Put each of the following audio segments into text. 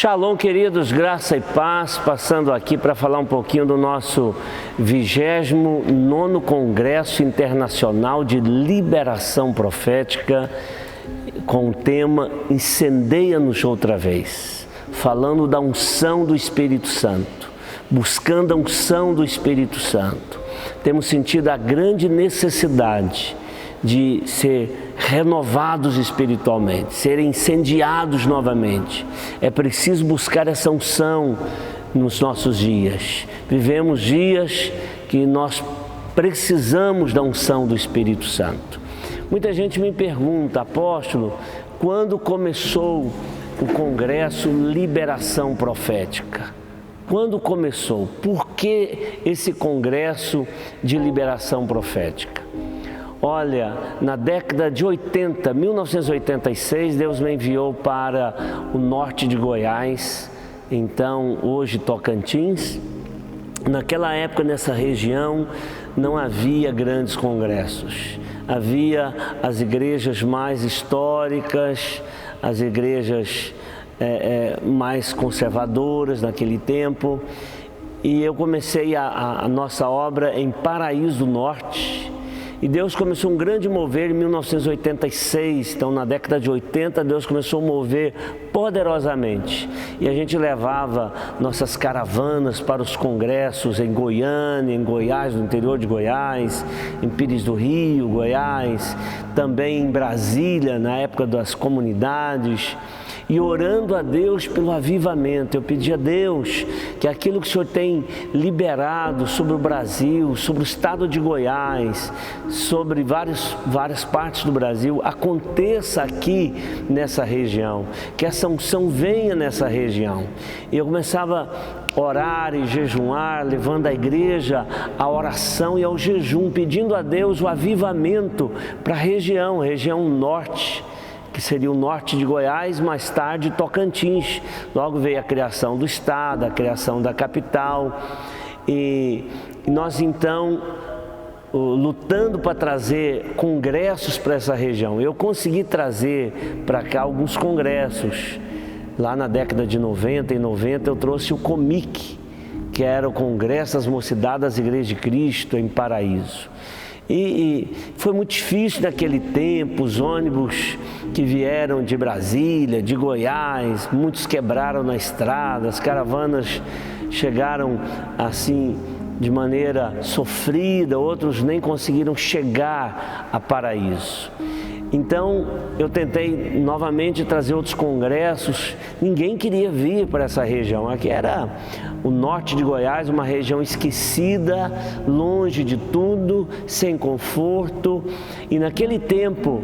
Shalom, queridos, graça e paz, passando aqui para falar um pouquinho do nosso 29º Congresso Internacional de Liberação Profética, com o tema Incendeia-nos outra vez, falando da unção do Espírito Santo, buscando a unção do Espírito Santo. Temos sentido a grande necessidade de ser renovados espiritualmente, serem incendiados novamente. É preciso buscar essa unção nos nossos dias. Vivemos dias que nós precisamos da unção do Espírito Santo. Muita gente me pergunta, apóstolo, quando começou o Congresso Liberação Profética? Quando começou? Por que esse Congresso de Liberação Profética? Olha, na década de 80, 1986, Deus me enviou para o norte de Goiás, então hoje Tocantins. Naquela época, nessa região, não havia grandes congressos. Havia as igrejas mais históricas, as igrejas mais conservadoras naquele tempo. E eu comecei a nossa obra em Paraíso do Norte. E Deus começou um grande mover em 1986, então na década de 80 Deus começou a mover poderosamente. E a gente levava nossas caravanas para os congressos em Goiânia, em Goiás, no interior de Goiás, em Pires do Rio, Goiás, também em Brasília, na época das comunidades. E orando a Deus pelo avivamento, eu pedi a Deus que aquilo que o Senhor tem liberado sobre o Brasil, sobre o estado de Goiás, sobre várias partes do Brasil, aconteça aqui nessa região, que essa unção venha nessa região. E eu começava a orar e jejuar, levando a igreja à oração e ao jejum, pedindo a Deus o avivamento para a região norte, que seria o norte de Goiás, mais tarde Tocantins. Logo veio a criação do estado, a criação da capital, e nós então lutando para trazer congressos para essa região. Eu consegui trazer para cá alguns congressos. Lá na década de 90, eu trouxe o COMIC, que era o Congresso das Mocidades das Igrejas de Cristo em Paraíso. E foi muito difícil naquele tempo, os ônibus que vieram de Brasília, de Goiás, muitos quebraram na estrada, as caravanas chegaram assim de maneira sofrida, outros nem conseguiram chegar a Paraíso. Então eu tentei novamente trazer outros congressos, ninguém queria vir para essa região. Aqui era o norte de Goiás, uma região esquecida, longe de tudo, sem conforto. E naquele tempo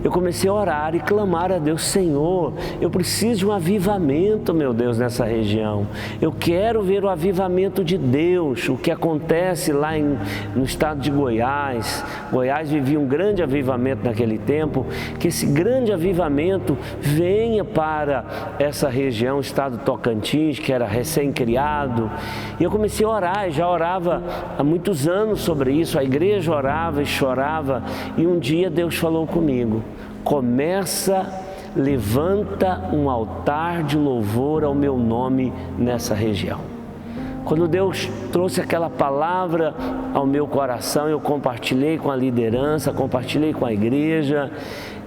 eu comecei a orar e clamar a Deus: Senhor, eu preciso de um avivamento, meu Deus, nessa região. Eu quero ver o avivamento de Deus, o que acontece lá no estado de Goiás. Goiás vivia um grande avivamento naquele tempo, que esse grande avivamento venha para essa região, o estado de Tocantins, que era recém-criado. E eu comecei a orar, já orava há muitos anos sobre isso, a igreja orava e chorava, e um dia Deus falou comigo: levanta um altar de louvor ao meu nome nessa região. Quando Deus trouxe aquela palavra ao meu coração, eu compartilhei com a liderança, compartilhei com a igreja,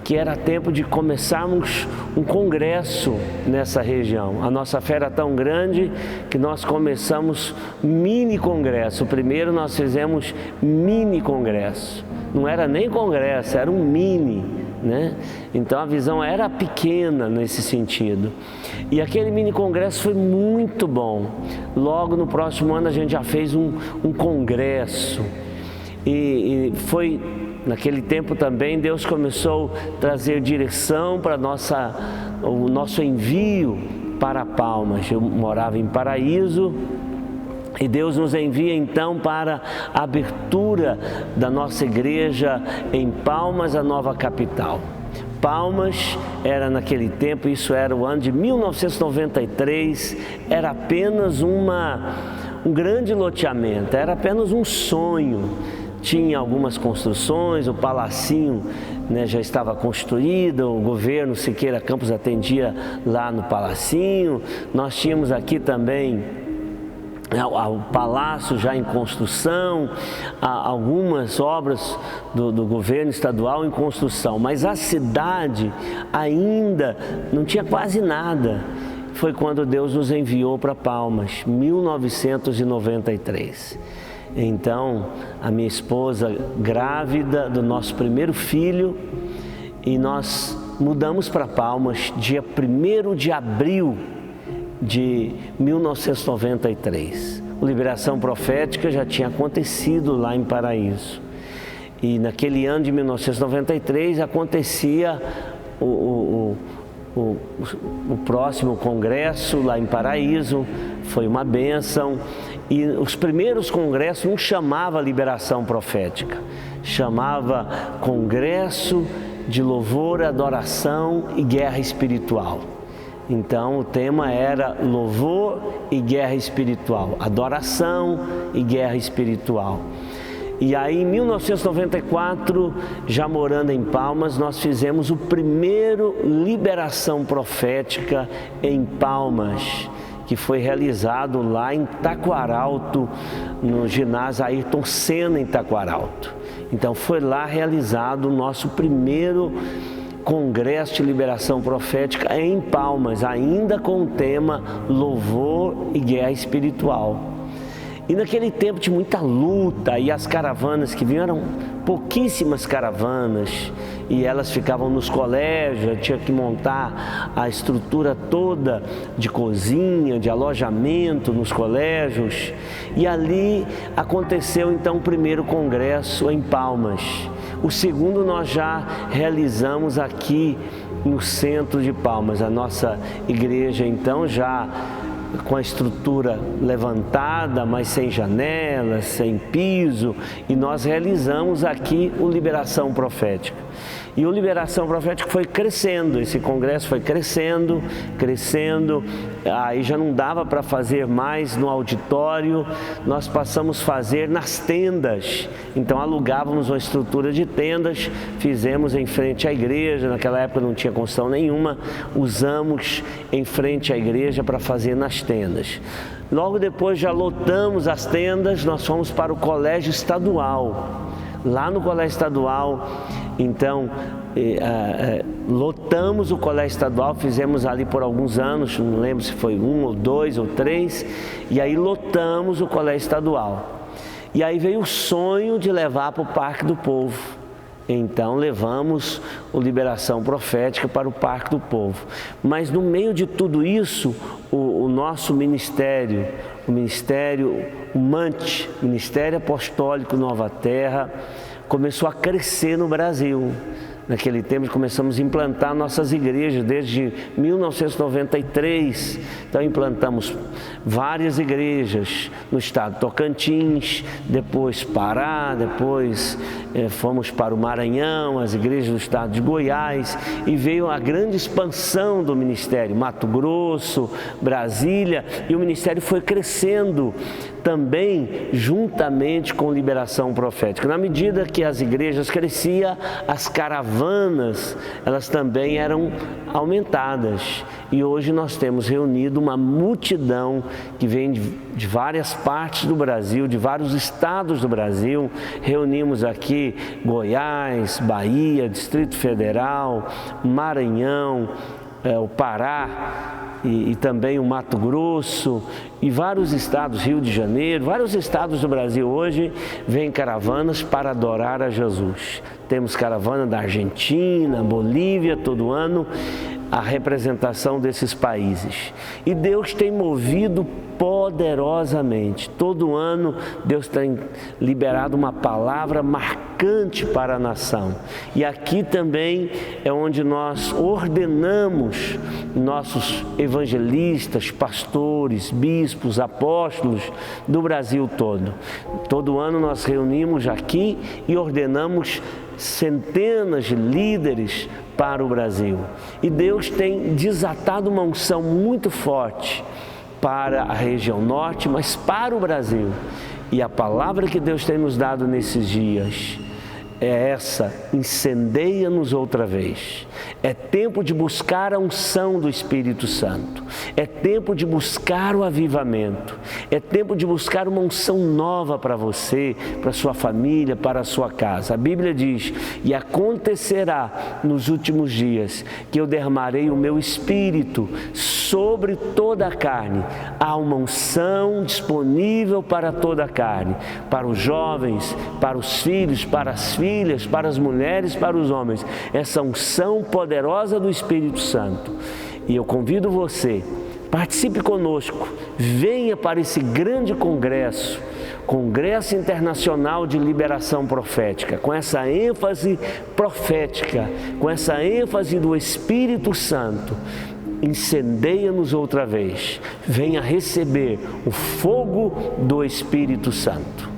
que era tempo de começarmos um congresso nessa região. A nossa fé era tão grande que nós começamos mini congresso. Primeiro nós fizemos mini congresso. Não era nem congresso, era um mini, né? Então a visão era pequena nesse sentido. E aquele mini congresso foi muito bom. Logo no próximo ano a gente já fez um congresso. E foi naquele tempo também Deus começou a trazer direção para o nosso envio para Palmas. Eu morava em Paraíso. E Deus nos envia então para a abertura da nossa igreja em Palmas, a nova capital. Palmas era naquele tempo, isso era o ano de 1993, era apenas um grande loteamento, era apenas um sonho. Tinha algumas construções, o palacinho né, já estava construída, o governo Siqueira Campos atendia lá no Palacinho. Nós tínhamos aqui também o palácio já em construção, algumas obras do governo estadual em construção, mas a cidade ainda não tinha quase nada. Foi quando Deus nos enviou para Palmas, 1993. Então, a minha esposa grávida do nosso primeiro filho, e nós mudamos para Palmas dia 1º de abril de 1993. A liberação profética já tinha acontecido lá em Paraíso. E naquele ano de 1993 acontecia o próximo congresso lá em Paraíso. Foi uma bênção. E os primeiros congressos não chamava liberação profética, chamava Congresso de Louvor, Adoração e Guerra Espiritual. Então o tema era louvor e guerra espiritual, adoração e guerra espiritual. E aí em 1994, já morando em Palmas, nós fizemos o primeiro liberação profética em Palmas, que foi realizado lá em Taquaralto, no ginásio Ayrton Senna em Taquaralto. Então foi lá realizado o nosso primeiro Congresso de Liberação Profética em Palmas, ainda com o tema Louvor e Guerra Espiritual. E naquele tempo tinha muita luta, e as caravanas que vinham eram pouquíssimas caravanas, e elas ficavam nos colégios, tinha que montar a estrutura toda de cozinha, de alojamento nos colégios, e ali aconteceu então o primeiro congresso em Palmas. O segundo nós já realizamos aqui no centro de Palmas, a nossa igreja então já com a estrutura levantada, mas sem janelas, sem piso, e nós realizamos aqui o Liberação Profética. E o Liberação Profética foi crescendo, esse congresso foi crescendo, aí já não dava para fazer mais no auditório, nós passamos a fazer nas tendas. Então alugávamos uma estrutura de tendas, fizemos em frente à igreja, naquela época não tinha construção nenhuma, usamos em frente à igreja para fazer nas tendas. Logo depois já lotamos as tendas, nós fomos para o colégio estadual. Lá no colégio estadual, então, lotamos o colégio estadual, fizemos ali por alguns anos, não lembro se foi 1 ou 2 ou 3, e aí lotamos o colégio estadual. E aí veio o sonho de levar para o Parque do Povo. Então levamos o Liberação Profética para o Parque do Povo. Mas no meio de tudo isso, o nosso ministério, o Ministério MANT, Ministério Apostólico Nova Terra, começou a crescer no Brasil. Naquele tempo começamos a implantar nossas igrejas desde 1993. Então implantamos várias igrejas no estado de Tocantins, depois Pará, depois fomos para o Maranhão, as igrejas do estado de Goiás, e veio a grande expansão do ministério, Mato Grosso, Brasília, e o ministério foi crescendo também juntamente com Liberação Profética. Na medida que as igrejas cresciam, as caravanas, elas também eram aumentadas. E hoje nós temos reunido uma multidão que vem de várias partes do Brasil, de vários estados do Brasil. Reunimos aqui Goiás, Bahia, Distrito Federal, Maranhão, o Pará, e também o Mato Grosso, e vários estados, Rio de Janeiro, vários estados do Brasil hoje vêm caravanas para adorar a Jesus. Temos caravana da Argentina, Bolívia, todo ano, a representação desses países. E Deus tem movido poderosamente. Todo ano Deus tem liberado uma palavra marcante para a nação. E aqui também é onde nós ordenamos nossos evangelistas, pastores, bispos, apóstolos do Brasil todo. Todo ano nós reunimos aqui e ordenamos centenas de líderes para o Brasil. E Deus tem desatado uma unção muito forte para a região norte, mas para o Brasil. E a palavra que Deus tem nos dado nesses dias é essa: incendeia-nos outra vez. É tempo de buscar a unção do Espírito Santo. É tempo de buscar o avivamento. É tempo de buscar uma unção nova para você, para sua família, para a sua casa. A Bíblia diz: e acontecerá nos últimos dias que eu derramarei o meu Espírito sobre toda a carne. Há uma unção disponível para toda a carne, para os jovens, para os filhos, para as filhas, para as mulheres, para os homens. Essa unção poderosa do Espírito Santo. E eu convido você, participe conosco, venha para esse grande congresso, Congresso Internacional de Liberação Profética, com essa ênfase profética, com essa ênfase do Espírito Santo. Incendeia-nos outra vez, venha receber o fogo do Espírito Santo.